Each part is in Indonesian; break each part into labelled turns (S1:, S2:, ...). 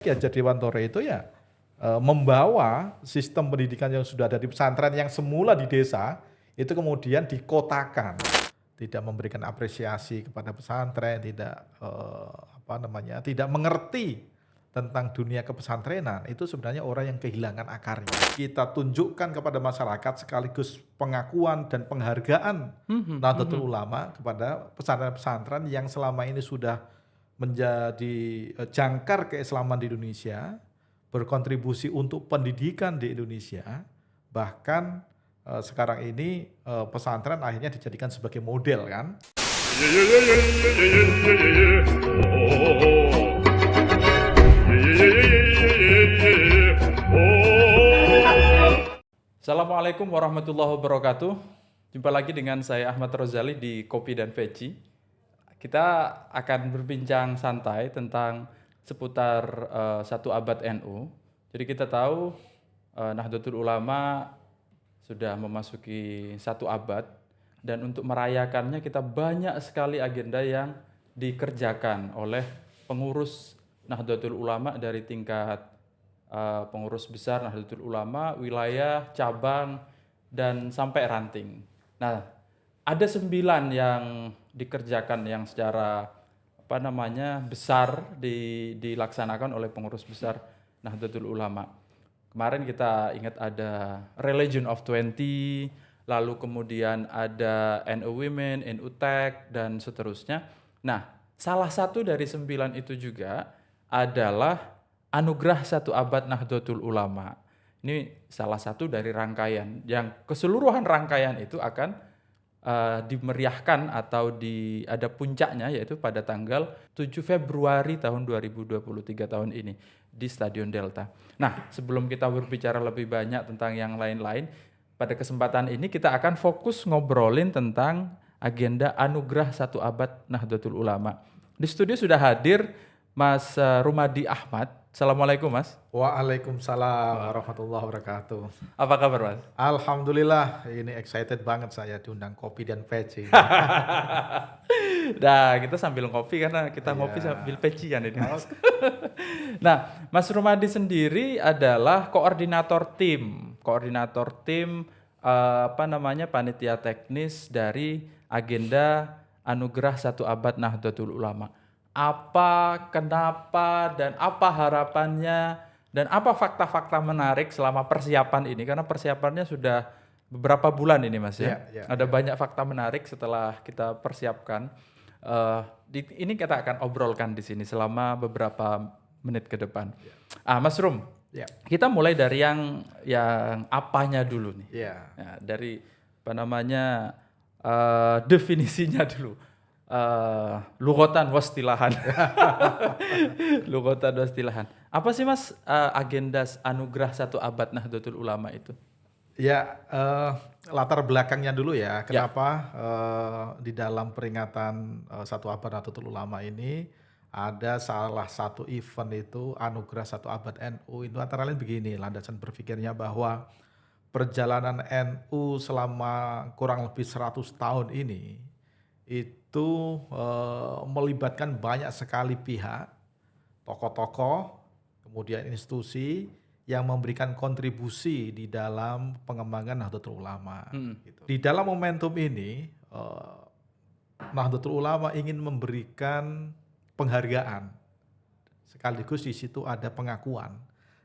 S1: Ki Hajar Dewantara itu ya membawa sistem pendidikan yang sudah ada di pesantren yang semula di desa itu kemudian dikotakan, tidak memberikan apresiasi kepada pesantren, tidak mengerti tentang dunia kepesantrenan, itu sebenarnya orang yang kehilangan akarnya. Kita tunjukkan kepada masyarakat sekaligus pengakuan dan penghargaan
S2: Mhm
S1: Nahdlatul
S2: mhm.
S1: Ulama kepada pesantren-pesantren yang selama ini sudah menjadi jangkar keislaman di Indonesia, berkontribusi untuk pendidikan di Indonesia, bahkan sekarang ini pesantren akhirnya dijadikan sebagai model kan.
S2: Assalamualaikum warahmatullahi wabarakatuh. Jumpa lagi dengan saya Ahmad Rozali di Kopi dan Veci. Kita akan berbincang santai tentang seputar satu abad NU. Jadi kita tahu Nahdlatul Ulama sudah memasuki satu abad dan untuk merayakannya kita banyak sekali agenda yang dikerjakan oleh pengurus Nahdlatul Ulama dari tingkat pengurus besar Nahdlatul Ulama, wilayah, cabang, dan sampai ranting. Nah, ada 9 yang dikerjakan yang secara besar dilaksanakan oleh pengurus besar Nahdlatul Ulama. Kemarin kita ingat ada Religion of 20, lalu kemudian ada NU Women, NU Tech, dan seterusnya. Nah, salah satu dari 9 itu juga adalah Anugerah Satu Abad Nahdlatul Ulama. Ini salah satu dari rangkaian yang keseluruhan rangkaian itu akan dimeriahkan atau ada puncaknya yaitu pada tanggal 7 Februari tahun 2023 tahun ini di Stadion Delta. Nah, sebelum kita berbicara lebih banyak tentang yang lain-lain, pada kesempatan ini kita akan fokus ngobrolin tentang agenda Anugerah Satu Abad Nahdlatul Ulama. Di studio sudah hadir Mas Rumadi Ahmad. Assalamualaikum Mas.
S1: Waalaikumsalam warahmatullahi wabarakatuh.
S2: Apa kabar Mas?
S1: Alhamdulillah, ini excited banget saya diundang Kopi dan Veci.
S2: Nah, kita sambil ngopi karena kita ngopi sambil pecian ini Mas. Nah, Mas Rumadi sendiri adalah koordinator tim panitia teknis dari agenda Anugerah Satu Abad Nahdlatul Ulama. Apa, kenapa, dan apa harapannya, dan apa fakta-fakta menarik selama persiapan ini, karena persiapannya sudah beberapa bulan ini Mas ya. Ada banyak fakta menarik setelah kita persiapkan. Ini kita akan obrolkan di sini selama beberapa menit ke depan. Mas Rum, kita mulai dari yang apanya dulu nih. Ya, dari definisinya dulu. Lughatan wastilahan. Lughatan wastilahan. Apa sih Mas agenda Anugerah Satu Abad Nahdlatul Ulama itu?
S1: Ya, latar belakangnya dulu ya. Kenapa di dalam peringatan Satu Abad Nahdlatul Ulama ini ada salah satu event itu Anugerah Satu Abad NU. Itu antara lain begini, landasan berpikirnya bahwa perjalanan NU selama kurang lebih 100 tahun ini itu melibatkan banyak sekali pihak, tokoh-tokoh, kemudian institusi yang memberikan kontribusi di dalam pengembangan Nahdlatul Ulama. Gitu. Di dalam momentum ini, Nahdlatul Ulama ingin memberikan penghargaan, sekaligus di situ ada pengakuan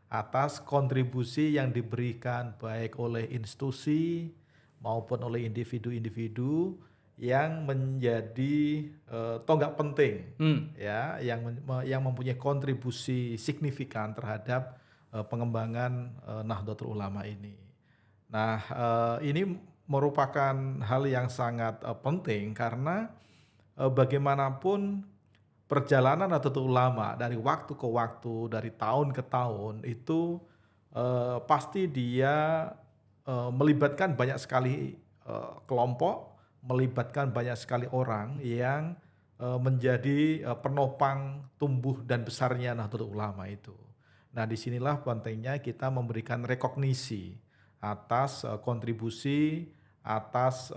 S1: atas kontribusi yang diberikan baik oleh institusi maupun oleh individu-individu yang menjadi tonggak penting, ya, yang mempunyai kontribusi signifikan terhadap pengembangan Nahdlatul Ulama ini. Nah, ini merupakan hal yang sangat penting karena bagaimanapun perjalanan Nahdlatul Ulama dari waktu ke waktu, dari tahun ke tahun itu pasti dia melibatkan banyak sekali kelompok, melibatkan banyak sekali orang yang menjadi penopang tumbuh dan besarnya Nahdlatul Ulama itu. Nah, disinilah pentingnya kita memberikan rekognisi atas kontribusi, atas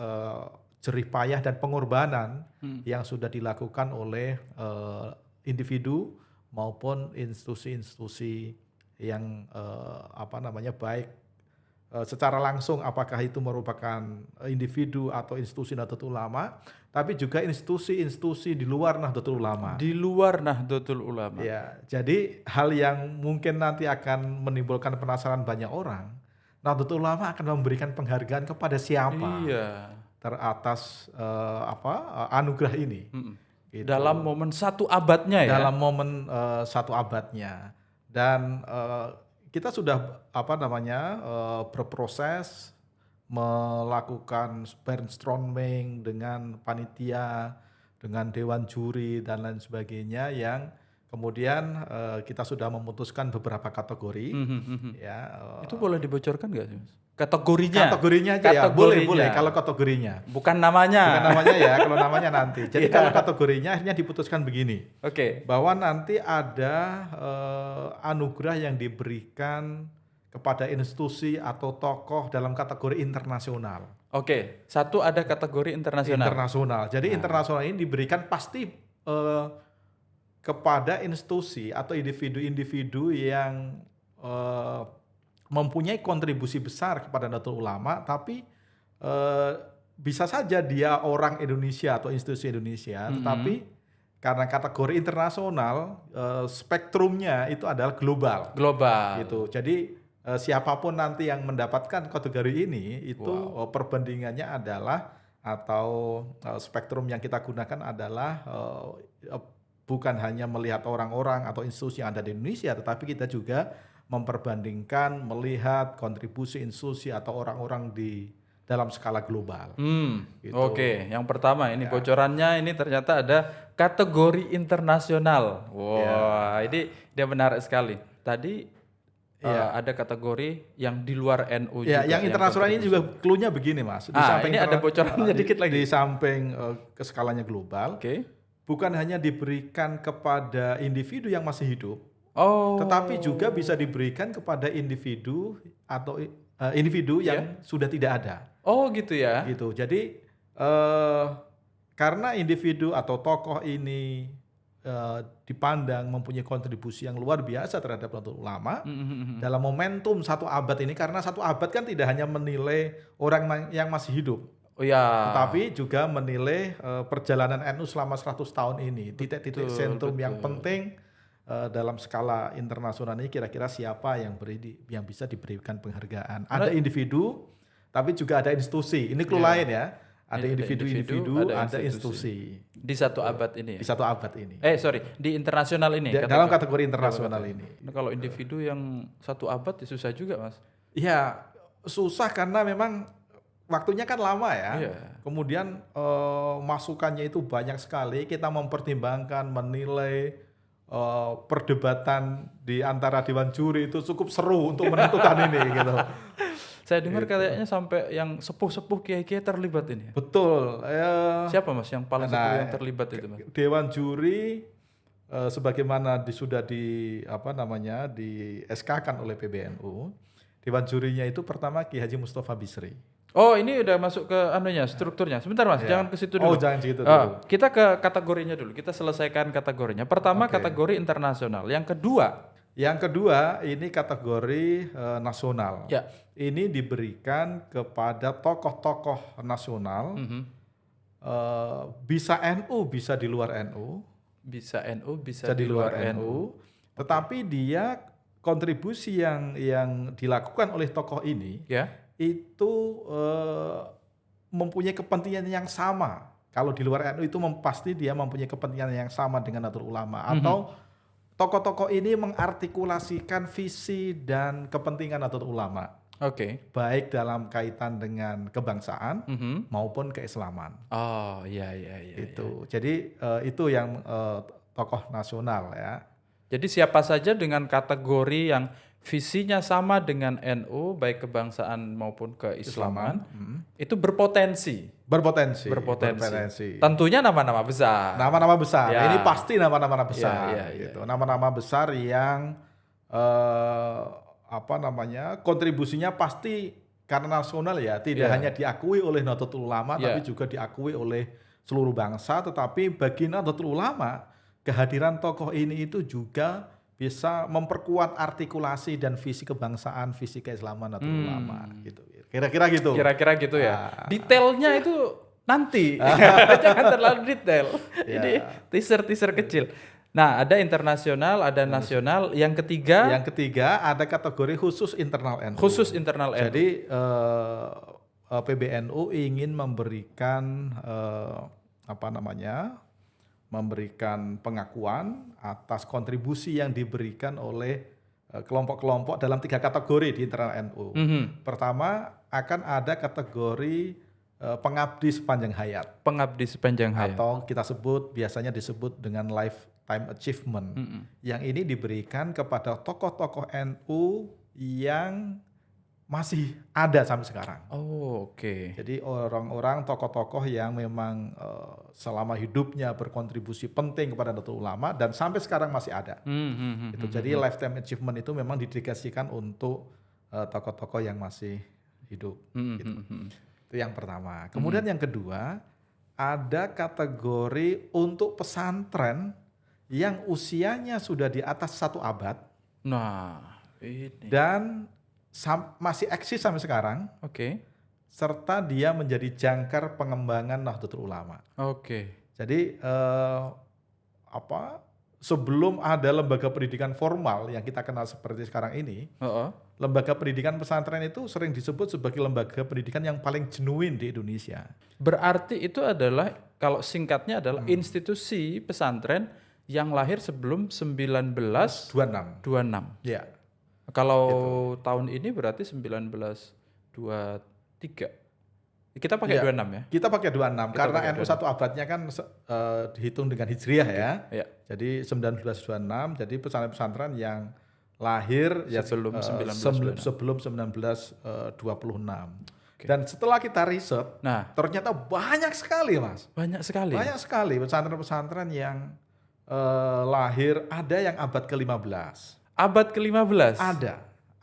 S1: jerih payah dan pengorbanan yang sudah dilakukan oleh individu maupun institusi-institusi yang baik secara langsung, apakah itu merupakan individu atau institusi Nahdlatul Ulama, tapi juga institusi-institusi di luar Nahdlatul Ulama.
S2: Di luar Nahdlatul Ulama.
S1: Ya, jadi hal yang mungkin nanti akan menimbulkan penasaran banyak orang, Nahdlatul Ulama akan memberikan penghargaan kepada siapa
S2: Iya.
S1: teratas anugerah ini. Gitu.
S2: Dalam momen 1 abadnya ya.
S1: Dalam momen 1 abadnya. Dan kita sudah berproses melakukan brainstorming dengan panitia, dengan dewan juri dan lain sebagainya, yang kemudian kita sudah memutuskan beberapa kategori. Ya,
S2: itu boleh dibocorkan nggak sih, Mas? Kategorinya?
S1: Kategorinya aja ya, boleh kalau kategorinya.
S2: Bukan namanya.
S1: Bukan namanya ya, kalau namanya nanti. Jadi kalau kategorinya akhirnya diputuskan begini.
S2: Oke.
S1: Bahwa nanti ada anugerah yang diberikan kepada institusi atau tokoh dalam kategori internasional.
S2: Oke, 1 ada kategori internasional.
S1: Internasional. Jadi internasional ini diberikan pasti kepada institusi atau individu-individu yang mempunyai kontribusi besar kepada Nahdlatul Ulama, tapi bisa saja dia orang Indonesia atau institusi Indonesia, tetapi karena kategori internasional spektrumnya itu adalah global. Gitu. Jadi siapapun nanti yang mendapatkan kategori ini itu perbandingannya adalah atau spektrum yang kita gunakan adalah bukan hanya melihat orang-orang atau institusi yang ada di Indonesia, tetapi kita juga memperbandingkan melihat kontribusi institusi atau orang-orang di dalam skala global.
S2: Gitu. Oke, yang pertama ini bocorannya ini ternyata ada kategori internasional. Wah, ini dia menarik sekali. Tadi ada kategori yang di luar NU juga.
S1: Yang internasional ini juga clue-nya begini, Mas. Di samping
S2: ini ada bocorannya dikit lagi.
S1: Di samping ke skalanya global, bukan hanya diberikan kepada individu yang masih hidup, tetapi juga bisa diberikan kepada individu atau individu yang sudah tidak ada.
S2: Oh gitu ya.
S1: Gitu. Jadi karena individu atau tokoh ini dipandang mempunyai kontribusi yang luar biasa terhadap Nahdlatul Ulama dalam momentum 1 abad ini, karena 1 abad kan tidak hanya menilai orang yang masih hidup, tetapi juga menilai perjalanan NU selama 100 tahun ini, titik-titik sentrum yang penting dalam skala internasional ini, kira-kira siapa yang bisa diberikan penghargaan. Ada individu, tapi juga ada institusi. Ini clue lain ya. Ada individu-individu, ada institusi.
S2: Di 1 abad ini.
S1: Di 1 abad ini.
S2: Di internasional ini.
S1: Dalam kategori internasional ini.
S2: Nah, kalau individu yang 1 abad ya susah juga, Mas.
S1: Iya, susah karena memang waktunya kan lama ya. Kemudian masukannya itu banyak sekali. Kita mempertimbangkan, menilai, perdebatan di antara dewan juri itu cukup seru untuk menentukan ini gitu.
S2: Saya dengar kayaknya sampai yang sepuh-sepuh kiai-kiai terlibat ini.
S1: Betul.
S2: Siapa Mas yang paling sepuh yang terlibat itu, Mas?
S1: Dewan juri sebagaimana sudah di SK-kan oleh PBNU. Dewan jurinya itu pertama Ki Haji Mustafa Bisri.
S2: Oh, ini udah masuk ke strukturnya. Sebentar Mas, jangan ke situ dulu.
S1: Jangan ke situ dulu.
S2: Kita ke kategorinya dulu. Kita selesaikan kategorinya. Pertama kategori internasional. Yang kedua ini kategori nasional. Ini diberikan kepada tokoh-tokoh nasional. Bisa NU, bisa di luar NU. Bisa NU, bisa di luar NU.
S1: Tetapi dia kontribusi yang dilakukan oleh tokoh ini itu mempunyai kepentingan yang sama. Kalau di luar NU itu pasti dia mempunyai kepentingan yang sama dengan Nahdlatul Ulama. Atau tokoh-tokoh ini mengartikulasikan visi dan kepentingan Nahdlatul Ulama. Baik dalam kaitan dengan kebangsaan maupun keislaman.
S2: Oh iya.
S1: Itu. Jadi itu yang tokoh nasional ya.
S2: Jadi siapa saja dengan kategori yang visinya sama dengan NU, baik kebangsaan maupun keislaman, itu berpotensi. Tentunya nama-nama besar.
S1: Nama-nama besar. Ini pasti nama-nama besar. Gitu. Nama-nama besar yang kontribusinya pasti karena nasional ya, tidak hanya diakui oleh Nahdlatul Ulama, tapi juga diakui oleh seluruh bangsa. Tetapi bagi Nahdlatul Ulama, kehadiran tokoh ini itu juga bisa memperkuat artikulasi dan visi kebangsaan, visi keislaman atau ulama gitu. Kira-kira gitu.
S2: Kira-kira gitu ya. Detailnya itu nanti. Jangan terlalu detail. Ini teaser-teaser kecil. Nah, ada internasional, ada nasional. Yang ketiga
S1: ada kategori khusus internal NU.
S2: khusus internal NU.
S1: Jadi PBNU ingin memberikan memberikan pengakuan atas kontribusi yang diberikan oleh kelompok-kelompok dalam 3 kategori di internal NU. Pertama akan ada kategori pengabdi sepanjang hayat.
S2: Pengabdi sepanjang hayat.
S1: Atau kita sebut, biasanya disebut dengan lifetime achievement. Yang ini diberikan kepada tokoh-tokoh NU yang masih ada sampai sekarang.
S2: Oh, oke.
S1: Jadi orang-orang tokoh-tokoh yang memang selama hidupnya berkontribusi penting kepada Nahdlatul Ulama dan sampai sekarang masih ada. Jadi lifetime achievement itu memang didedikasikan untuk tokoh-tokoh yang masih hidup. Gitu. Itu yang pertama. Kemudian yang kedua, ada kategori untuk pesantren yang usianya sudah di atas 1 abad.
S2: Nah, ini.
S1: Dan masih eksis sampai sekarang.
S2: Oke.
S1: Serta dia menjadi jangkar pengembangan Nahdlatul Ulama.
S2: Oke.
S1: Jadi sebelum ada lembaga pendidikan formal yang kita kenal seperti sekarang ini, lembaga pendidikan pesantren itu sering disebut sebagai lembaga pendidikan yang paling genuine di Indonesia.
S2: Berarti itu adalah, kalau singkatnya adalah institusi pesantren yang lahir sebelum 1926.
S1: Ya.
S2: Kalau tahun ini berarti 1923. Kita pakai 26 ya?
S1: Kita pakai 26 karena NU 1 abadnya kan dihitung dengan Hijriah ya. Jadi 1926, jadi pesantren-pesantren yang lahir
S2: sebelum
S1: 1926. Dan setelah kita riset, ternyata banyak sekali Mas.
S2: Banyak sekali
S1: pesantren-pesantren yang lahir, ada yang abad ke-15.
S2: Abad ke-15?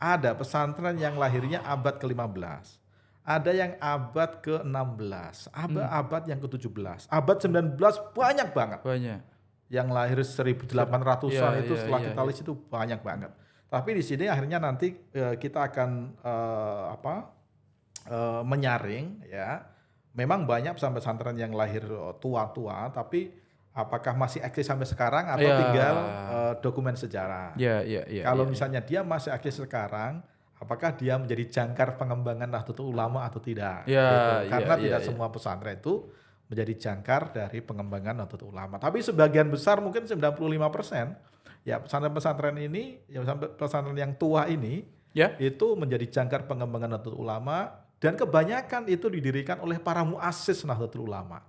S1: Ada pesantren yang lahirnya abad ke-15. Ada yang abad ke-16, abad yang ke-17. Abad 19 banyak banget.
S2: Banyak.
S1: Yang lahir 1800-an itu setelah kita list itu banyak banget. Tapi di sini akhirnya nanti kita akan menyaring ya. Memang banyak pesantren yang lahir tua-tua, tapi apakah masih eksis sampai sekarang atau tinggal dokumen sejarah. Kalau misalnya dia masih eksis sekarang, apakah dia menjadi jangkar pengembangan Nahdlatul Ulama atau tidak? Karena tidak semua pesantren itu menjadi jangkar dari pengembangan Nahdlatul Ulama. Tapi sebagian besar, mungkin 95%, ya pesantren-pesantren ini, ya pesantren yang tua ini, itu menjadi jangkar pengembangan Nahdlatul Ulama, dan kebanyakan itu didirikan oleh para muassis Nahdlatul Ulama.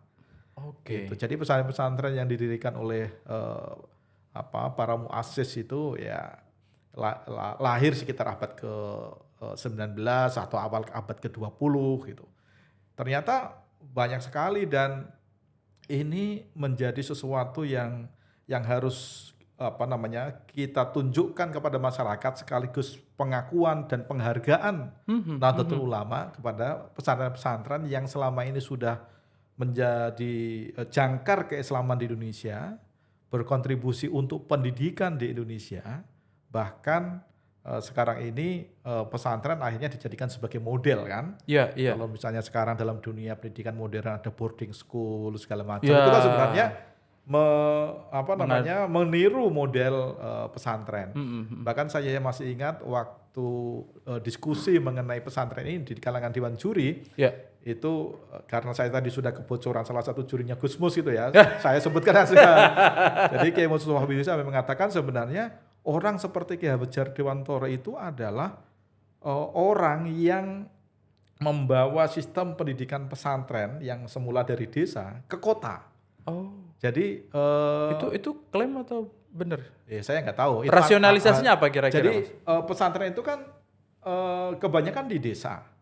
S1: Gitu. Jadi pesantren-pesantren yang didirikan oleh para muassis itu ya lahir sekitar abad ke-19 atau awal abad ke-20 gitu. Ternyata banyak sekali, dan ini menjadi sesuatu yang harus kita tunjukkan kepada masyarakat, sekaligus pengakuan dan penghargaan Nahdlatul Ulama kepada pesantren-pesantren yang selama ini sudah menjadi jangkar keislaman di Indonesia, berkontribusi untuk pendidikan di Indonesia, bahkan sekarang ini pesantren akhirnya dijadikan sebagai model kan. Kalau misalnya sekarang dalam dunia pendidikan modern ada boarding school segala macam, itu kan sebenarnya meniru model pesantren. Bahkan saya masih ingat waktu diskusi mengenai pesantren ini di kalangan Dewan Juri, itu karena saya tadi sudah kebocoran salah satu jurinya Gusmus gitu ya, saya sebutkan hasilnya. Jadi Kiai Mustafa Bisa mengatakan sebenarnya orang seperti Kiai Hajar Dewantoro itu adalah orang yang membawa sistem pendidikan pesantren yang semula dari desa ke kota. Jadi
S2: itu klaim atau benar?
S1: Saya nggak tahu.
S2: Rasionalisasinya apa kira-kira?
S1: Jadi pesantren itu kan kebanyakan di desa.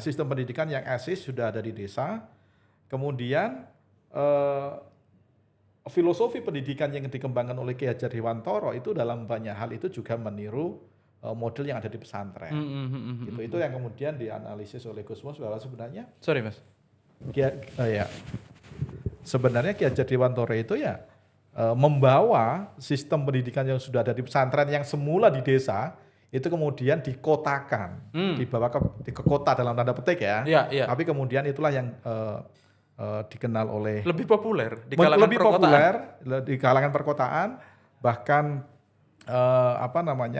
S1: Sistem pendidikan yang eksis sudah ada di desa. Kemudian filosofi pendidikan yang dikembangkan oleh Kiai Hajar Dewantoro itu dalam banyak hal itu juga meniru model yang ada di pesantren. Itu yang kemudian dianalisis oleh Gusmus bahwa sebenarnya sebenarnya Kiai Hajar Dewantoro itu membawa sistem pendidikan yang sudah ada di pesantren yang semula di desa itu kemudian dikotakan, dibawa ke kota dalam tanda petik ya.
S2: Iya, iya.
S1: Tapi kemudian itulah yang dikenal oleh
S2: Lebih populer di kalangan
S1: lebih
S2: perkotaan.
S1: populer di kalangan perkotaan, bahkan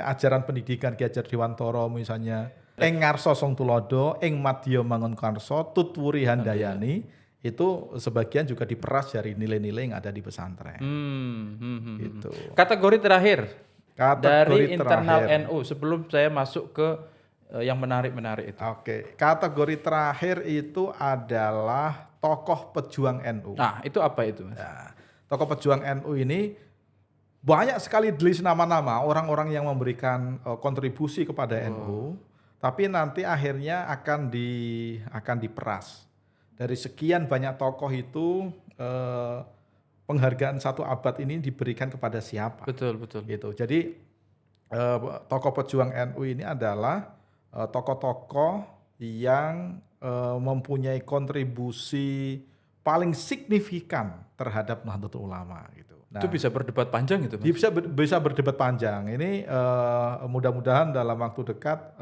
S1: ajaran pendidikan Ki Hajar Dewantara misalnya ing ngarsa song tulodo ing madya mangun karsa tutwuri handayani itu sebagian juga diperas dari nilai-nilai yang ada di pesantren. Gitu.
S2: Kategori terakhir dari
S1: Kategori
S2: internal
S1: terakhir.
S2: NU sebelum saya masuk ke yang menarik-menarik itu.
S1: Oke, kategori terakhir itu adalah tokoh pejuang NU.
S2: Nah, itu apa itu, Mas?
S1: Nah, tokoh pejuang NU ini banyak sekali list nama-nama orang-orang yang memberikan kontribusi kepada NU, tapi nanti akhirnya akan diperas. Dari sekian banyak tokoh itu penghargaan 1 abad ini diberikan kepada siapa?
S2: Betul, betul.
S1: Gitu. Jadi tokoh pejuang NU ini adalah tokoh-tokoh yang mempunyai kontribusi paling signifikan terhadap Nahdlatul Ulama gitu. Nah,
S2: Itu bisa berdebat panjang itu, Mas?
S1: bisa berdebat panjang. Ini mudah-mudahan dalam waktu dekat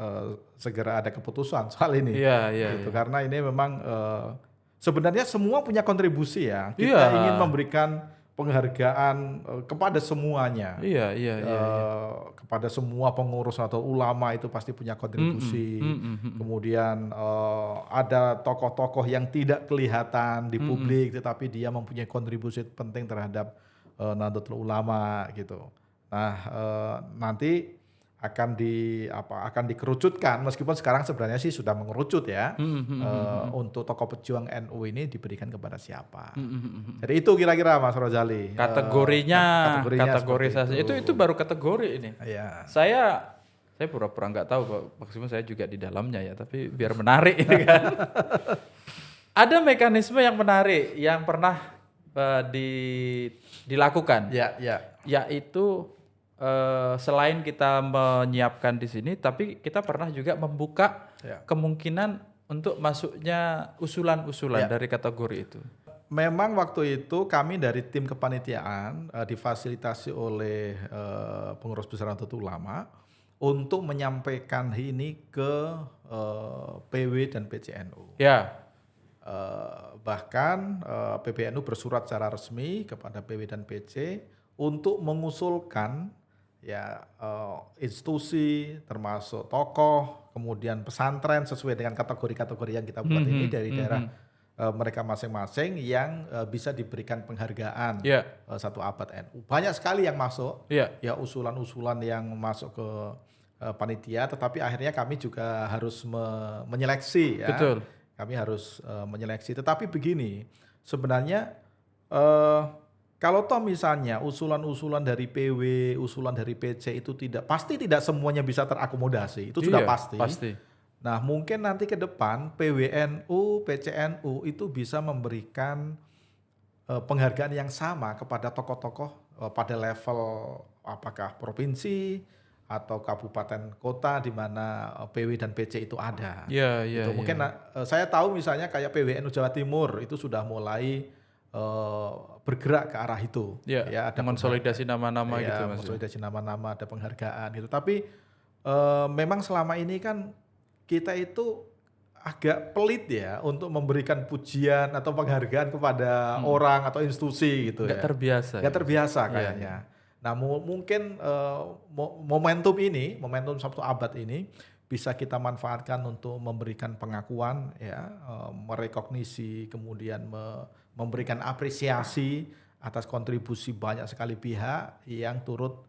S1: segera ada keputusan soal ini.
S2: Iya, iya.
S1: Gitu. Karena ini memang sebenarnya semua punya kontribusi ya. Kita
S2: Iya.
S1: ingin memberikan penghargaan kepada semuanya.
S2: Iya, iya, iya.
S1: Kepada semua pengurus atau ulama itu pasti punya kontribusi. Kemudian ada tokoh-tokoh yang tidak kelihatan di publik, tetapi dia mempunyai kontribusi penting terhadap Nahdlatul Ulama gitu. Nah, nanti akan dikerucutkan, meskipun sekarang sebenarnya sih sudah mengerucut ya. Untuk tokoh pejuang NU ini diberikan kepada siapa. Jadi itu kira-kira Mas Rozali.
S2: Kategorisasi itu baru kategori ini.
S1: Iya.
S2: Saya pura-pura nggak tahu, Pak. Maksudnya saya juga di dalamnya ya, tapi biar menarik ini kan. Ada mekanisme yang menarik yang pernah dilakukan,
S1: Ya.
S2: yaitu selain kita menyiapkan di sini, tapi kita pernah juga membuka kemungkinan untuk masuknya usulan-usulan dari kategori itu.
S1: Memang waktu itu kami dari tim kepanitiaan difasilitasi oleh pengurus besar Nahdlatul Ulama untuk menyampaikan ini ke PW dan PCNU.
S2: Ya.
S1: Bahkan PBNU bersurat secara resmi kepada PW dan PC untuk mengusulkan institusi termasuk tokoh, kemudian pesantren sesuai dengan kategori-kategori yang kita buat ini dari daerah mereka masing-masing yang bisa diberikan penghargaan 1 abad NU. Banyak sekali yang masuk, ya usulan-usulan yang masuk ke panitia, tetapi akhirnya kami juga harus menyeleksi ya.
S2: Betul.
S1: Kami harus menyeleksi. Tetapi begini, sebenarnya kalau toh misalnya usulan-usulan dari PW, usulan dari PC itu pasti tidak semuanya bisa terakomodasi. Itu sudah pasti. Nah, mungkin nanti ke depan PWNU, PCNU itu bisa memberikan penghargaan yang sama kepada tokoh-tokoh pada level apakah provinsi atau kabupaten kota di mana PW dan PC itu ada.
S2: Iya.
S1: Mungkin saya tahu misalnya kayak PWNU Jawa Timur itu sudah mulai bergerak ke arah itu.
S2: Ya, ada konsolidasi nama-nama gitu, Mas.
S1: Konsolidasi nama-nama, ada penghargaan gitu. Tapi memang selama ini kan kita itu agak pelit ya untuk memberikan pujian atau penghargaan kepada orang atau institusi gitu.
S2: Nggak terbiasa.
S1: Nggak terbiasa kayaknya. Nah, mungkin momentum 1 abad ini bisa kita manfaatkan untuk memberikan pengakuan ya, merekognisi, kemudian memberikan apresiasi atas kontribusi banyak sekali pihak yang turut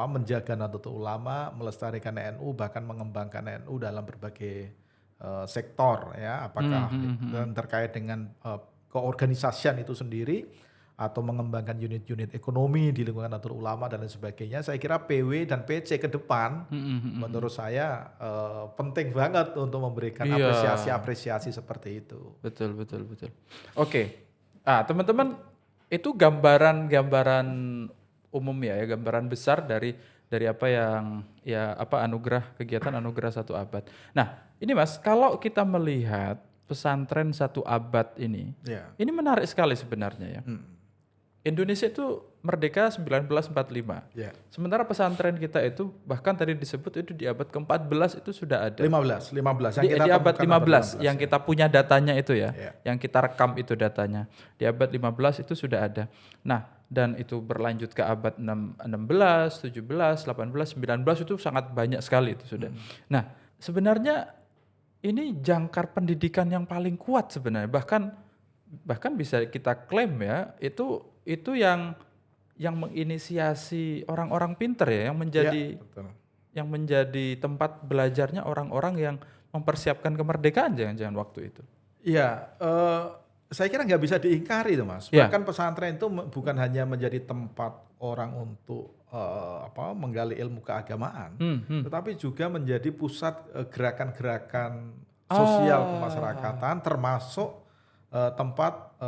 S1: menjaga Nahdlatul Ulama, melestarikan NU, bahkan mengembangkan NU dalam berbagai sektor ya, apakah terkait dengan keorganisasian itu sendiri atau mengembangkan unit-unit ekonomi di lingkungan Nahdlatul Ulama dan lain sebagainya. Saya kira PW dan PC ke depan menurut saya penting banget untuk memberikan apresiasi seperti itu.
S2: Betul. Oke. Teman-teman, itu gambaran umum ya, gambaran besar dari apa yang kegiatan anugerah 1 abad. Nah, ini Mas, kalau kita melihat pesantren 1 abad ini menarik sekali sebenarnya ya. Indonesia itu merdeka 1945.
S1: Ya.
S2: Sementara pesantren kita itu bahkan tadi disebut itu di abad ke-14 itu sudah ada.
S1: 15 yang
S2: Di,
S1: kita
S2: di abad
S1: temukan
S2: 15 yang kita punya datanya itu ya,
S1: Ya.
S2: yang kita rekam itu datanya. Di abad 15 itu sudah ada. Nah, dan itu berlanjut ke abad 16, 17, 18, 19 itu sangat banyak sekali itu sudah. Nah, sebenarnya ini jangkar pendidikan yang paling kuat sebenarnya. Bahkan bisa kita klaim ya, itu yang menginisiasi orang-orang pinter ya,
S1: betul.
S2: yang menjadi tempat belajarnya orang-orang yang mempersiapkan kemerdekaan jangan-jangan waktu itu.
S1: Iya, saya kira nggak bisa diingkari itu Mas.
S2: Ya.
S1: Bahkan pesantren itu bukan hanya menjadi tempat orang untuk menggali ilmu keagamaan, tetapi juga menjadi pusat gerakan-gerakan sosial kemasyarakatan, termasuk tempat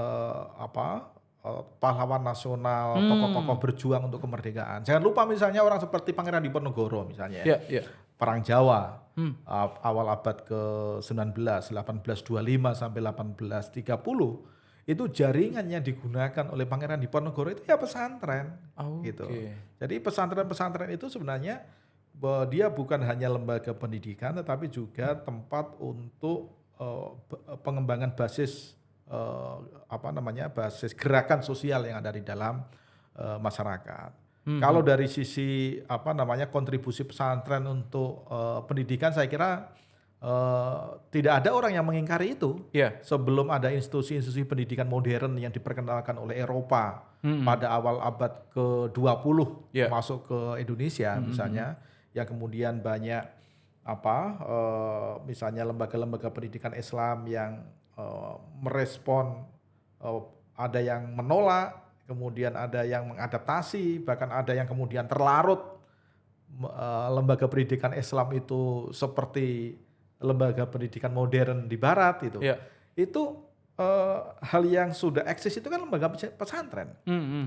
S1: pahlawan nasional, tokoh-tokoh berjuang untuk kemerdekaan. Jangan lupa misalnya orang seperti Pangeran Diponegoro misalnya,
S2: Ya.
S1: Perang Jawa, awal abad ke-19, 1825 sampai 1830, itu jaringan yang digunakan oleh Pangeran Diponegoro itu ya pesantren. Gitu. Jadi pesantren-pesantren itu sebenarnya dia bukan hanya lembaga pendidikan, tetapi juga tempat untuk pengembangan basis basis gerakan sosial yang ada di dalam masyarakat. Kalau dari sisi kontribusi pesantren untuk pendidikan, saya kira tidak ada orang yang mengingkari itu.
S2: Yeah.
S1: Sebelum ada institusi-institusi pendidikan modern yang diperkenalkan oleh Eropa pada awal abad ke-20 masuk ke Indonesia misalnya, yang kemudian banyak misalnya lembaga-lembaga pendidikan Islam yang merespon, ada yang menolak, kemudian ada yang mengadaptasi, bahkan ada yang kemudian terlarut lembaga pendidikan Islam itu seperti lembaga pendidikan modern di Barat itu.
S2: Yeah.
S1: Itu hal yang sudah eksis itu kan lembaga pesantren.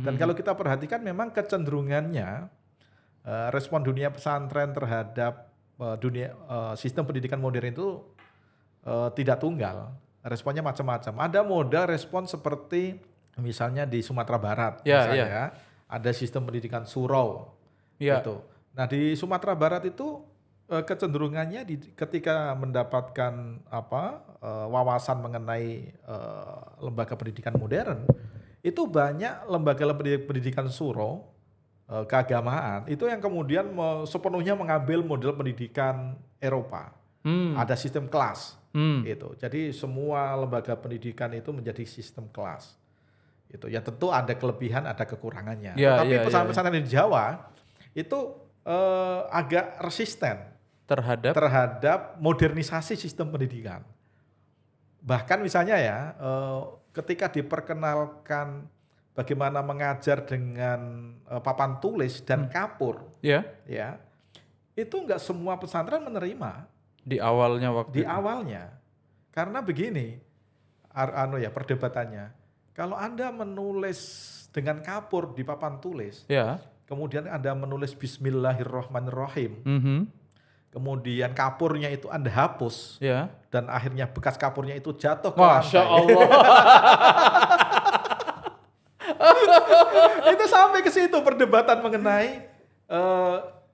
S1: Dan kalau kita perhatikan memang kecenderungannya respon dunia pesantren terhadap dunia sistem pendidikan modern itu tidak tunggal. Responnya macam-macam. Ada model respon seperti misalnya di Sumatera Barat, misalnya ada sistem pendidikan surau. Gitu. Nah di Sumatera Barat itu kecenderungannya ketika mendapatkan wawasan mengenai lembaga pendidikan modern, itu banyak lembaga pendidikan surau keagamaan itu yang kemudian sepenuhnya mengambil model pendidikan Eropa. Ada sistem kelas. Gitu. Jadi semua lembaga pendidikan itu menjadi sistem kelas. Gitu. Ya tentu ada kelebihan, ada kekurangannya. Tapi pesantren-pesantren di Jawa itu agak resisten terhadap modernisasi sistem pendidikan. Bahkan misalnya ya, ketika diperkenalkan bagaimana mengajar dengan papan tulis dan kapur, ya, itu enggak semua pesantren menerima.
S2: Di awalnya
S1: Karena begini perdebatannya, kalau Anda menulis dengan kapur di papan tulis, kemudian Anda menulis Bismillahirrahmanirrahim, kemudian kapurnya itu Anda hapus, dan akhirnya bekas kapurnya itu jatuh ke lantai.
S2: Masya Allah.
S1: Itu sampai ke situ perdebatan mengenai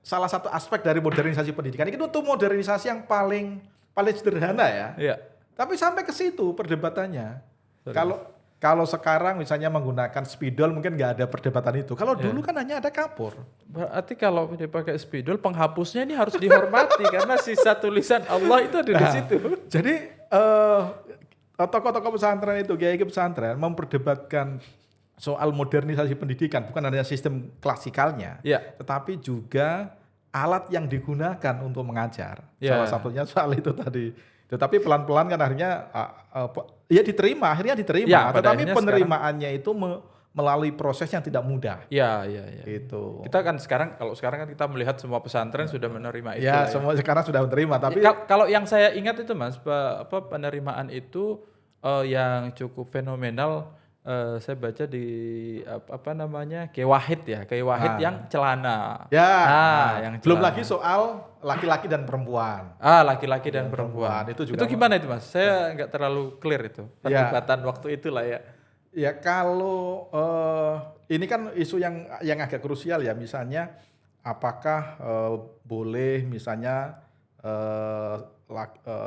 S1: salah satu aspek dari modernisasi pendidikan. Itu tuh modernisasi yang paling sederhana ya. Tapi sampai ke situ perdebatannya. Kalau sekarang misalnya menggunakan spidol mungkin nggak ada perdebatan itu. Kalau dulu kan hanya ada kapur.
S2: Berarti kalau dipakai spidol penghapusnya ini harus dihormati karena sisa tulisan Allah itu ada di situ.
S1: Jadi tokoh-tokoh pesantren itu, kiai pesantren memperdebatkan soal modernisasi pendidikan, bukan hanya sistem klasikalnya, tetapi juga alat yang digunakan untuk mengajar. Salah satunya soal itu tadi. Tetapi pelan-pelan kan akhirnya akhirnya diterima. Tetapi penerimaannya itu melalui proses yang tidak mudah. Gitu.
S2: Kita kan kalau sekarang kan kita melihat semua pesantren sudah menerima itu.
S1: Semua sekarang sudah menerima. Tapi
S2: kalau yang saya ingat itu Mas, penerimaan itu yang cukup fenomenal. Saya baca di Kiai Wahid yang celana.
S1: Yang celana. Belum lagi soal laki-laki dan perempuan.
S2: Laki-laki dan perempuan.
S1: Itu
S2: gimana itu Mas? Saya nggak terlalu clear itu perdebatan waktu itulah ya.
S1: Ya kalau ini kan isu yang agak krusial ya, misalnya apakah boleh misalnya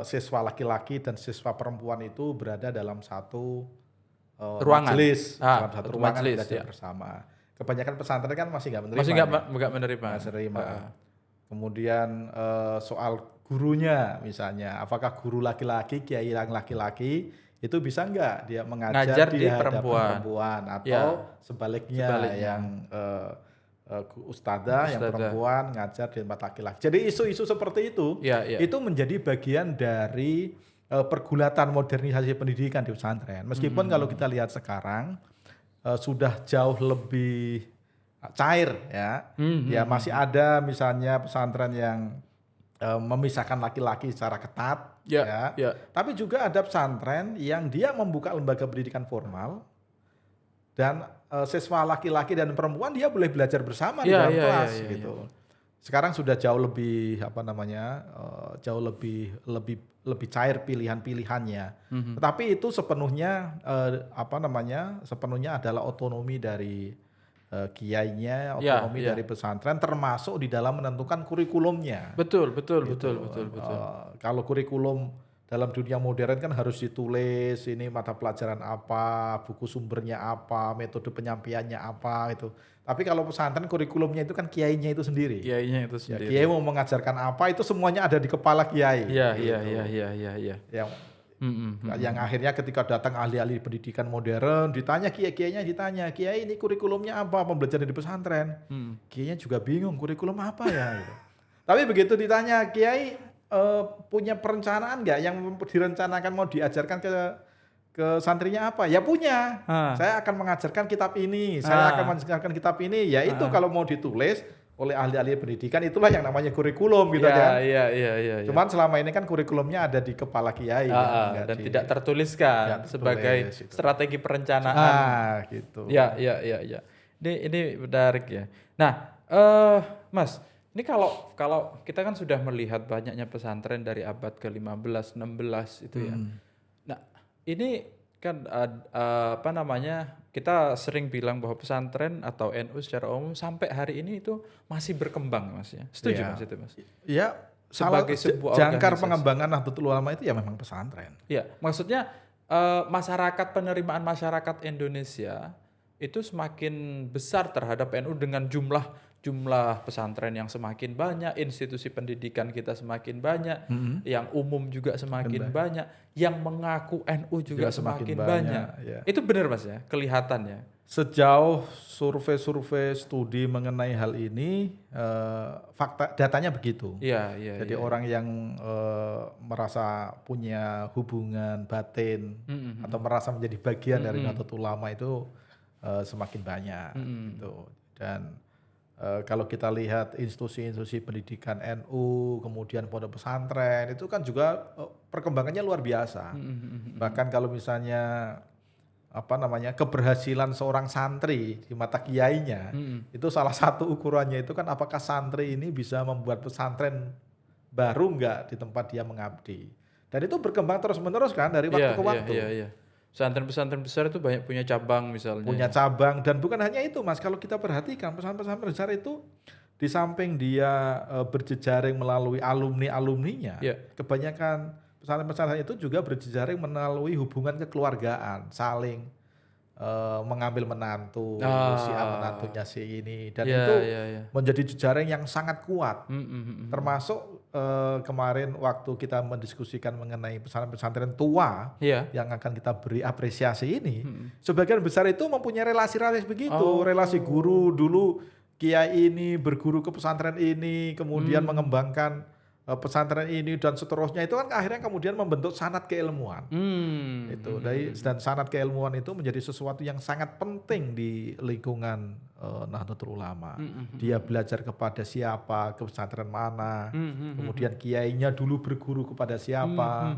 S1: siswa laki-laki dan siswa perempuan itu berada dalam satu
S2: Ruangan.
S1: majelis, dalam satu
S2: Satu
S1: ruangan
S2: majelis
S1: belajar
S2: ya.
S1: bersama. Kebanyakan pesantren kan masih nggak
S2: Masih
S1: menerima
S2: nggak
S1: ini,
S2: nggak menerima.
S1: nggak menerima.
S2: Heeh.
S1: Kemudian soal gurunya misalnya, apakah guru laki-laki, kiai yang laki-laki itu bisa nggak dia mengajar
S2: Ngajar
S1: di
S2: di
S1: hadapan
S2: perempuan.
S1: perempuan atau
S2: Ya,
S1: sebaliknya
S2: sebaliknya.
S1: yang ustadzah yang
S2: Ustazah.
S1: perempuan ngajar di tempat laki-laki. Jadi isu-isu seperti
S2: Ya, ya.
S1: itu menjadi bagian dari pergulatan modernisasi pendidikan di pesantren. Meskipun kalau kita lihat sekarang sudah jauh lebih cair ya. Ya masih ada misalnya pesantren yang memisahkan laki-laki secara ketat
S2: Ya,
S1: ya.
S2: ya.
S1: Tapi juga ada pesantren yang dia membuka lembaga pendidikan formal dan siswa laki-laki dan perempuan dia boleh belajar bersama di
S2: Ya,
S1: dalam
S2: ya,
S1: kelas
S2: ya, ya,
S1: gitu. Sekarang sudah jauh lebih apa namanya? Jauh lebih cair pilihan-pilihannya. Tetapi itu sepenuhnya apa namanya? Sepenuhnya adalah otonomi dari kiainya,
S2: Ya,
S1: otonomi
S2: ya.
S1: dari pesantren termasuk di dalam menentukan kurikulumnya.
S2: Betul, betul,
S1: Gitu.
S2: betul, betul, betul.
S1: Kalau kurikulum dalam dunia modern kan harus ditulis ini mata pelajaran apa, buku sumbernya apa, metode penyampaiannya apa itu. Tapi kalau pesantren kurikulumnya itu kan kiainya itu sendiri.
S2: Kiainya itu
S1: Ya,
S2: sendiri.
S1: kiai mau mengajarkan apa itu semuanya ada di kepala kiai.
S2: Iya,
S1: gitu.
S2: iya, iya, iya, iya, iya.
S1: Yang
S2: Mm-mm.
S1: yang akhirnya ketika datang ahli-ahli pendidikan modern ditanya kiai-kiainya ditanya, "Kiai ini kurikulumnya apa pembelajaran di pesantren?" Kiainya juga bingung kurikulum apa ya gitu. Tapi begitu ditanya, "Kiai punya perencanaan nggak yang direncanakan mau diajarkan ke santrinya apa?" Ya punya.
S2: Ah.
S1: Saya akan mengajarkan kitab ini, saya akan mengajarkan kitab ini. Ya itu kalau mau ditulis oleh ahli-ahli pendidikan itulah yang namanya kurikulum gitu kan.
S2: Iya, iya, iya, iya.
S1: Cuman selama ini kan kurikulumnya ada di kepala kiai kan,
S2: Dan tidak tertuliskan
S1: nggak
S2: sebagai
S1: tertulis, gitu.
S2: strategi perencanaan.
S1: Gitu.
S2: Ya, ya, ya, ya. Ini menarik ya. Nah, Mas, ini kalau kita kan sudah melihat banyaknya pesantren dari abad ke-15, 16 itu ya. Nah, ini kan apa namanya? Kita sering bilang bahwa pesantren atau NU secara umum sampai hari ini itu masih berkembang, Mas ya. Setuju
S1: Iya.
S2: Mas itu, Mas?
S1: Ya,
S2: Sebagai sebuah
S1: jangkar
S2: organisasi.
S1: pengembangan Nahdlatul Ulama itu ya memang pesantren.
S2: Iya, maksudnya masyarakat penerimaan masyarakat Indonesia itu semakin besar terhadap NU dengan jumlah pesantren yang semakin banyak, institusi pendidikan kita semakin banyak, yang umum juga semakin banyak, yang mengaku NU juga semakin banyak.
S1: Ya.
S2: Itu benar Mas ya, kelihatannya.
S1: Sejauh survei-survei studi mengenai hal ini, fakta datanya begitu.
S2: Iya, iya.
S1: Jadi orang yang merasa punya hubungan batin atau merasa menjadi bagian dari Nahdlatul Ulama itu semakin banyak gitu. Dan kalau kita lihat institusi-institusi pendidikan NU, kemudian pondok pesantren itu kan juga perkembangannya luar biasa. Bahkan kalau misalnya apa namanya keberhasilan seorang santri di mata kiainya itu salah satu ukurannya itu kan apakah santri ini bisa membuat pesantren baru enggak di tempat dia mengabdi. Dan itu berkembang terus-menerus kan dari waktu ke waktu.
S2: Iya. Pesantren-pesantren besar itu banyak punya cabang misalnya.
S1: Punya cabang dan bukan hanya itu Mas, kalau kita perhatikan pesantren besar itu di samping dia berjejaring melalui alumni-alumninya, kebanyakan pesantren-pesantren itu juga berjejaring melalui hubungan kekeluargaan, saling mengambil menantu, si A menantunya si ini, dan itu menjadi jejaring yang sangat kuat. Termasuk kemarin waktu kita mendiskusikan mengenai pesantren-pesantren tua yang akan kita beri apresiasi ini, sebagian besar itu mempunyai relasi-relasi begitu, relasi guru dulu kiai ini berguru ke pesantren ini, kemudian mengembangkan pesantren ini dan seterusnya itu kan akhirnya kemudian membentuk sanad keilmuan. Dan sanad keilmuan itu menjadi sesuatu yang sangat penting di lingkungan Nahdlatul Ulama. Dia belajar kepada siapa, ke pesantren mana, kemudian kiainya dulu berguru kepada siapa.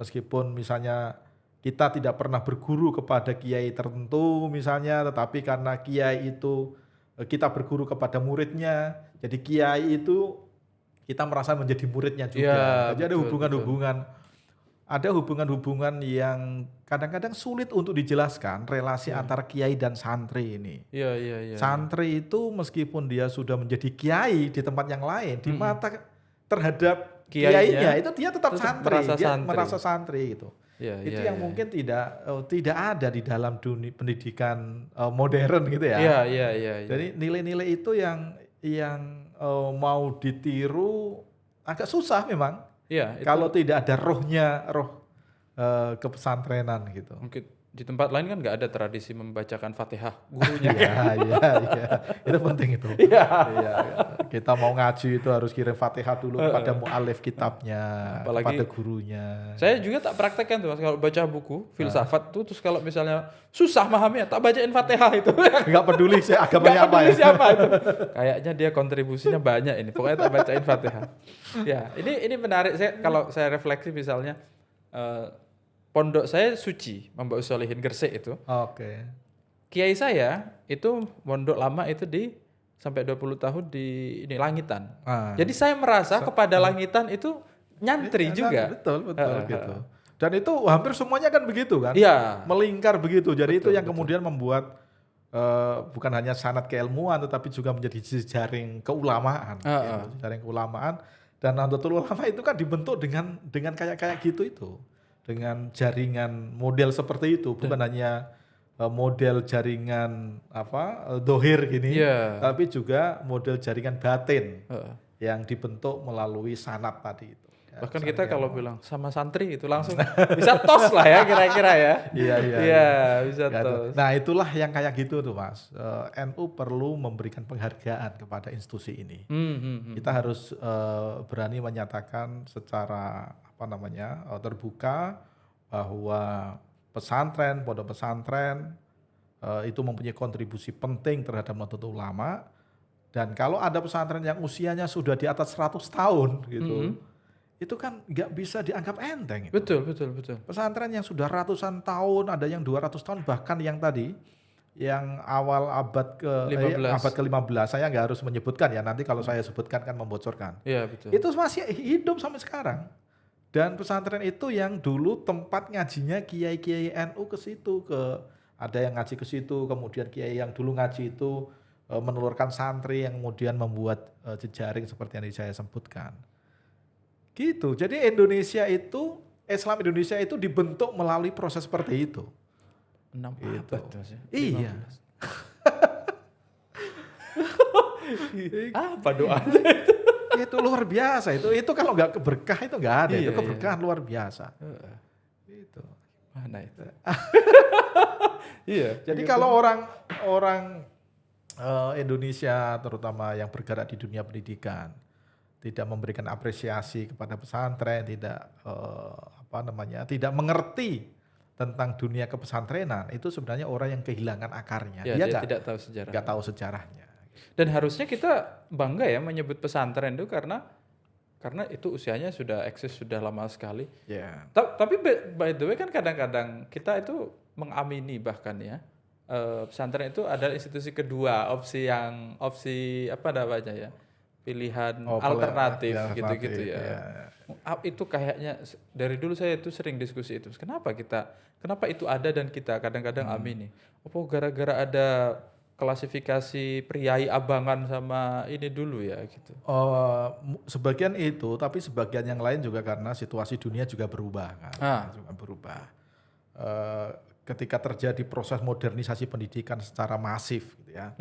S1: Meskipun misalnya kita tidak pernah berguru kepada kiai tertentu misalnya, tetapi karena kiai itu kita berguru kepada muridnya, jadi kiai itu kita merasa menjadi muridnya juga. Jadi ada hubungan-hubungan ada hubungan-hubungan yang kadang-kadang sulit untuk dijelaskan relasi antara kiai dan santri ini.
S2: Iya, iya, iya.
S1: Santri itu meskipun dia sudah menjadi kiai di tempat yang lain, di mata terhadap kiainya itu dia tetap santri, dia merasa santri gitu.
S2: Iya,
S1: Itu
S2: iya,
S1: yang
S2: iya.
S1: mungkin tidak ada di dalam dunia pendidikan modern gitu ya.
S2: Iya, iya, iya, iya.
S1: Jadi nilai-nilai itu yang mau ditiru agak susah memang.
S2: Iya, itu
S1: Kalau tidak ada roh kepesantrenan gitu.
S2: mungkin di tempat lain kan nggak ada tradisi membacakan Fatihah gurunya.
S1: Iya. Itu penting itu.
S2: Iya.
S1: Iya. Kita mau ngaji itu harus kirim Fatihah dulu kepada mu'alif kitabnya,
S2: Apalagi
S1: kepada gurunya.
S2: saya juga tak praktekkan tuh Mas, kalau baca buku filsafat tuh, terus kalau misalnya susah mahamnya tak bacain Fatihah itu.
S1: Nggak peduli sih agamanya apa ya.
S2: Siapa itu? Kayaknya dia kontribusinya banyak ini. Pokoknya tak bacain Fatihah. Ya, ini menarik. Kalau saya refleksi misalnya pondok saya Suci, Mbak Usolihin Gresik itu.
S1: Oke.
S2: Kiai saya itu pondok lama itu sampai 20 tahun di ini Langitan. Jadi saya merasa kepada Langitan itu nyantri juga.
S1: Betul gitu. Dan itu hampir semuanya kan begitu kan?
S2: Iya.
S1: Melingkar begitu. Jadi itu yang kemudian membuat bukan hanya sanad keilmuan tetapi juga menjadi jejaring keulamaan. Gitu. Jejaring keulamaan, dan Nahdlatul Ulama itu kan dibentuk dengan kayak gitu itu. Dengan jaringan model seperti itu, bukan hanya model jaringan dohir gini, tapi juga model jaringan batin yang dibentuk melalui sanad tadi itu. Ya,
S2: bahkan kita kalau bilang sama santri itu langsung bisa tos lah ya kira-kira ya. Iya, bisa tos.
S1: Nah itulah yang kayak gitu tuh Mas. NU perlu memberikan penghargaan kepada institusi ini. Kita harus berani menyatakan secara terbuka bahwa pesantren, pondok pesantren itu mempunyai kontribusi penting terhadap Nahdlatul Ulama, dan kalau ada pesantren yang usianya sudah di atas 100 tahun gitu, itu kan nggak bisa dianggap enteng.
S2: Betul.
S1: Pesantren yang sudah ratusan tahun, ada yang 200 tahun, bahkan yang tadi yang awal abad ke-15, saya nggak harus menyebutkan ya, nanti kalau saya sebutkan kan membocorkan.
S2: Iya, betul.
S1: Itu masih hidup sampai sekarang. Dan pesantren itu yang dulu tempat ngajinya kiai-kiai NU ke situ, ada yang ngaji ke situ, kemudian kiai yang dulu ngaji itu menelurkan santri yang kemudian membuat jejaring seperti yang saya sebutkan. Gitu. Jadi Islam Indonesia itu dibentuk melalui proses seperti itu.
S2: 6 abad Mas ya.
S1: Iya.
S2: Apa doanya itu?
S1: Itu luar biasa itu kalau nggak keberkah itu nggak ada. Itu keberkahan luar biasa. Itu.
S2: Mana itu? Iya.
S1: Jadi kalau orang Indonesia terutama yang bergerak di dunia pendidikan tidak memberikan apresiasi kepada pesantren, tidak mengerti tentang dunia kepesantrenan, itu sebenarnya orang yang kehilangan akarnya.
S2: Ya, dia tidak tahu sejarah.
S1: Nggak tahu sejarahnya.
S2: Dan harusnya kita bangga ya menyebut pesantren itu karena itu usianya sudah eksis sudah lama sekali.
S1: Yeah.
S2: Tapi by the way kan kadang-kadang kita itu mengamini bahkan ya pesantren itu adalah institusi kedua, opsi apa namanya ya, pilihan alternatif gitu-gitu ya. Itu kayaknya dari dulu saya itu sering diskusi itu. Kenapa itu ada dan kita kadang-kadang amini? Apa gara-gara ada klasifikasi priai abangan sama ini dulu ya gitu.
S1: Sebagian itu, tapi sebagian yang lain juga karena situasi dunia juga berubah kan. Juga berubah. Ketika terjadi proses modernisasi pendidikan secara masif gitu ya.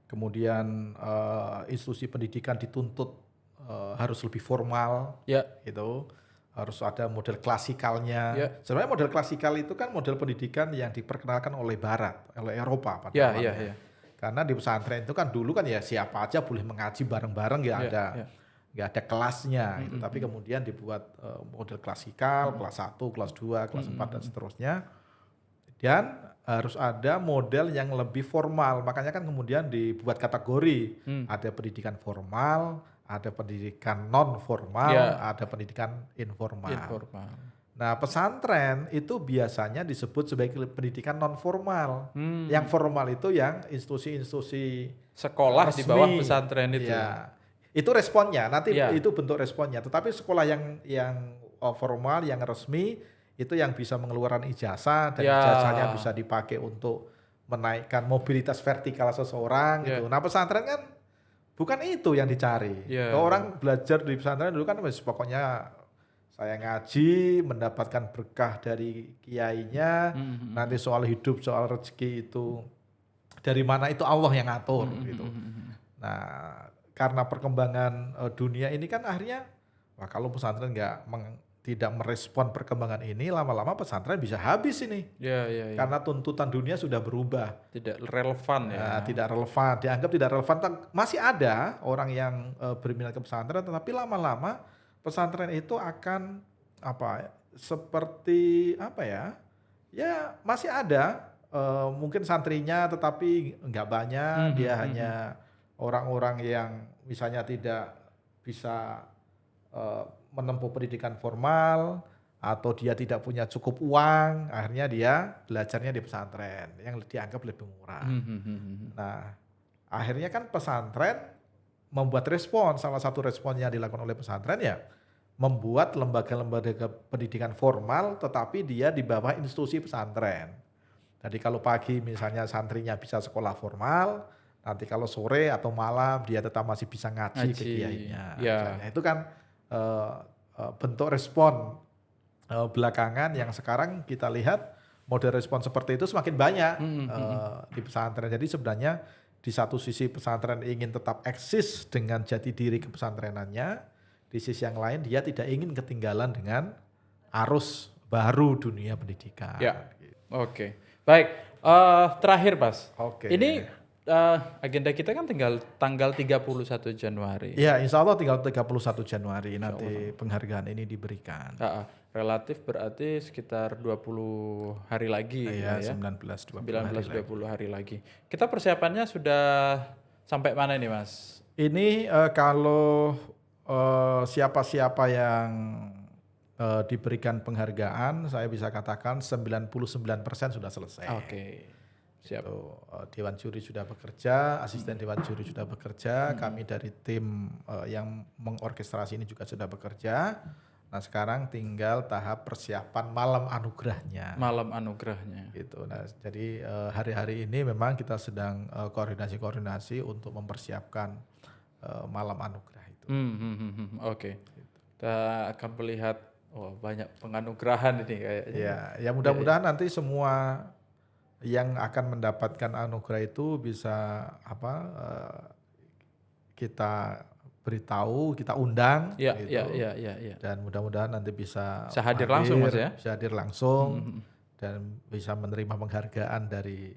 S1: Kemudian institusi pendidikan dituntut harus lebih formal, gitu. Harus ada model klasikalnya. Sebenarnya model klasikal itu kan model pendidikan yang diperkenalkan oleh Barat, oleh Eropa pada awalnya. Karena di pesantren itu kan dulu kan ya siapa aja boleh mengaji bareng-bareng, nggak ada kelasnya. Gitu. Tapi kemudian dibuat model klasikal, kelas 1, kelas 2, kelas 4 dan seterusnya. Dan harus ada model yang lebih formal. Makanya kan kemudian dibuat kategori. Ada pendidikan formal, ada pendidikan non formal, ada pendidikan informal. Nah, pesantren itu biasanya disebut sebagai pendidikan non formal. Yang formal itu yang institusi-institusi
S2: sekolah resmi, di bawah pesantren itu.
S1: Ya. Itu responnya, nanti itu bentuk responnya. Tetapi sekolah yang formal yang resmi itu yang bisa mengeluarkan ijazah dan
S2: Ya.
S1: ijazahnya bisa dipakai untuk menaikkan mobilitas vertikal seseorang
S2: Ya.
S1: gitu. Nah, pesantren kan bukan itu yang dicari.
S2: Ya.
S1: Orang belajar di pesantren dulu kan wes pokoknya saya ngaji, mendapatkan berkah dari kiainya, nanti soal hidup, soal rezeki itu dari mana itu Allah yang ngatur gitu. Nah, karena perkembangan dunia ini kan akhirnya, wah kalau pesantren tidak merespon perkembangan ini, lama-lama pesantren bisa habis ini.
S2: Ya, ya, ya.
S1: Karena tuntutan dunia sudah berubah.
S2: Tidak relevan ya.
S1: Tidak relevan, dianggap tidak relevan. Masih ada orang yang berminat ke pesantren, tetapi lama-lama pesantren itu akan seperti apa ya? Ya masih ada mungkin santrinya, tetapi nggak banyak. Dia hanya orang-orang yang misalnya tidak bisa menempuh pendidikan formal atau dia tidak punya cukup uang, akhirnya dia belajarnya di pesantren yang dianggap lebih murah. Nah, akhirnya kan pesantren membuat respon, salah satu respon yang dilakukan oleh pesantren ya membuat lembaga-lembaga pendidikan formal tetapi dia di bawah institusi pesantren. Jadi kalau pagi misalnya santrinya bisa sekolah formal, nanti kalau sore atau malam dia tetap masih bisa ngaji ke kiainya.
S2: Ya.
S1: Misalnya. Itu kan bentuk respon belakangan yang sekarang kita lihat model respon seperti itu semakin banyak di pesantren. Jadi sebenarnya di satu sisi pesantren ingin tetap eksis dengan jati diri kepesantrenannya, di sisi yang lain dia tidak ingin ketinggalan dengan arus baru dunia pendidikan.
S2: Ya. Oke. Baik, terakhir Mas.
S1: Oke.
S2: Ini agenda kita kan tinggal tanggal 31 Januari.
S1: Ya, insya Allah tinggal 31 Januari nanti penghargaan ini diberikan.
S2: Relatif berarti sekitar 20 hari lagi.
S1: Ya, 19-20
S2: hari lagi. Kita persiapannya sudah sampai mana ini Mas?
S1: Ini kalau siapa-siapa yang diberikan penghargaan, saya bisa katakan 99% sudah selesai.
S2: Oke. Siap.
S1: Dewan juri sudah bekerja, asisten dewan juri sudah bekerja, kami dari tim yang mengorkestrasi ini juga sudah bekerja. Nah sekarang tinggal tahap persiapan malam anugerahnya.
S2: Malam anugerahnya.
S1: Gitu. Nah jadi hari-hari ini memang kita sedang koordinasi untuk mempersiapkan malam anugerah itu.
S2: Oke. Kita akan melihat banyak penganugerahan ini kayaknya.
S1: Ya mudah-mudahan nanti semua yang akan mendapatkan anugerah itu bisa kita beritahu, kita undang, gitu.
S2: Ya.
S1: Dan mudah-mudahan nanti bisa
S2: hadir langsung Mas ya.
S1: Bisa hadir langsung dan bisa menerima penghargaan dari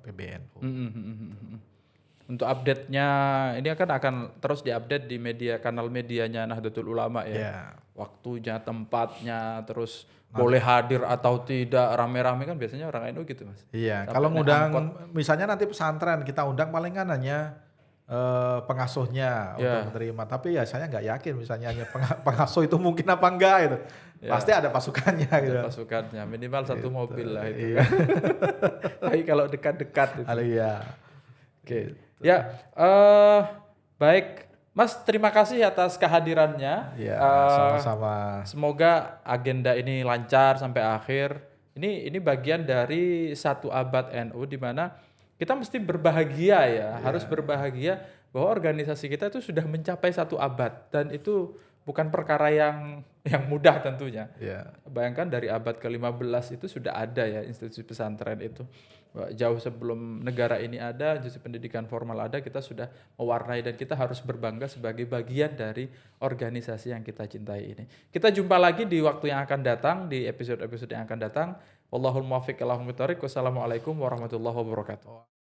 S1: PBNU.
S2: Untuk update-nya ini akan terus diupdate di kanal medianya Nahdlatul Ulama ya. Waktunya, tempatnya, terus boleh hadir atau tidak, rame-rame kan biasanya orang NU gitu Mas.
S1: Iya,
S2: sampai
S1: kalau ngundang misalnya nanti pesantren kita undang paling kan hanya pengasuhnya untuk menerima, tapi ya saya nggak yakin misalnya hanya pengasuh itu mungkin apa enggak itu. Pasti ada pasukannya gitu.
S2: Ada pasukannya, minimal satu mobil lah itu. Iya. Tapi kalau dekat-dekat itu.
S1: Iya.
S2: Oke. Ya, baik Mas, terima kasih atas kehadirannya.
S1: Ya, sama-sama.
S2: Semoga agenda ini lancar sampai akhir. Ini bagian dari 1 abad NU di mana kita mesti berbahagia ya, harus berbahagia bahwa organisasi kita itu sudah mencapai 1 abad dan itu bukan perkara yang mudah tentunya. Bayangkan dari abad ke-15 itu sudah ada ya institusi pesantren itu. Jauh sebelum negara ini ada, institusi pendidikan formal ada, kita sudah mewarnai dan kita harus berbangga sebagai bagian dari organisasi yang kita cintai ini. Kita jumpa lagi di waktu yang akan datang, di episode-episode yang akan datang. Wallahul muwaffiq ila aqwamit thoriq. Wassalamualaikum warahmatullahi wabarakatuh.